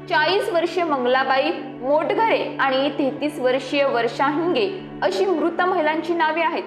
40 वर्षीय मंगलाबाई मोटघरे आणि 33 वर्षीय वर्षा हिंगे अशी मृत महिलांची नावे आहेत।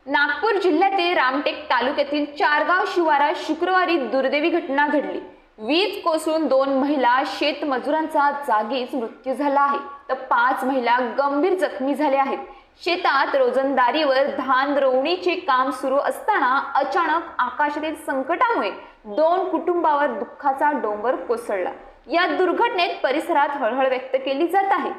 नागपूर जिल्ह्यातील रामटेक तालुक्यातील चारगाव शिवारात शुक्रवारी दुर्दैवी घटना घडली। वीज कोसळून 2 महिला शेतमजुरांचा जागीच मृत्यू झाला आहे, तर 5 महिला गंभीर जखमी झाल्या आहेत। शेतात रोजंदारीवर धान रोवणीचे काम सुरू असताना अचानक आकाशातील संकटामुळे 2 कुटुंबावर दुःखाचा डोंगर कोसळला। या दुर्घटनेत परिसरात हळहळ व्यक्त केली जात आहे।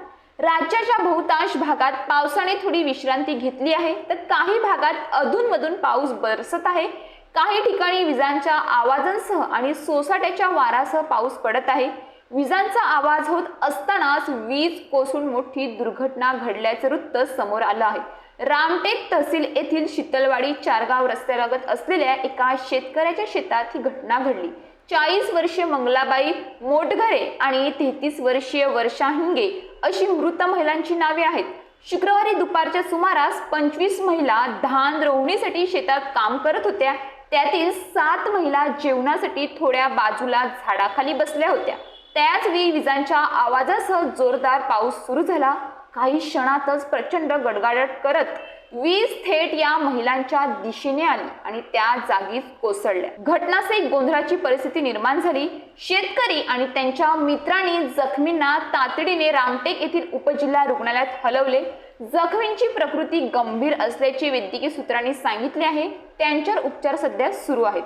राज्याच्या बहुतांश भागात पावसाने थोडी विश्रांती घेतली आहे, तर काही भागात अधूनमधून पाऊस बरसत आहे। काही ठिकाणी विजांच्या आवाजांसह आणि सोसाट्याच्या वाऱ्यासह पाऊस पडत आहे। विजांचा आवाज होत असतानाच वीज कोसळून मोठी दुर्घटना घडल्याचे वृत्त समोर आलं आहे। रामटेक तहसील येथील शीतलवाडी चारगाव रस्त्यालगत असलेल्या एका शेतकऱ्याच्या शेतात ही घटना घडली। 40 वर्षीय मंगलाबाई मोटघरे आणि 33 वर्षीय वर्षा हिंगे अशी मृत महिलांची नावे आहेत। शुक्रवारी दुपारच्या सुमारास 25 महिला धान रोवणीसाठी शेतात काम करत होत्या। त्यातील 7 महिला जेवणासाठी थोड्या बाजूला झाडाखाली बसल्या होत्या। त्याच वेळी विजांच्या आवाजासह जोरदार पाऊस सुरू झाला। काही क्षणातच प्रचंड गडगडाट करत वीज थेट या महिलांच्या दिशेने आली आणि त्या जागीच कोसळल्या। घटनास्थळी गोंधळाची परिस्थिती निर्माण झाली। शेतकरी आणि त्यांच्या मित्रांनी जखमींना तातडीने रामटेक येथील उपजिल्हा रुग्णालयात हलवले। जखमींची प्रकृती गंभीर असल्याचे वैद्यकीय सूत्रांनी सांगितले आहे। त्यांच्यावर उपचार सध्या सुरू आहेत।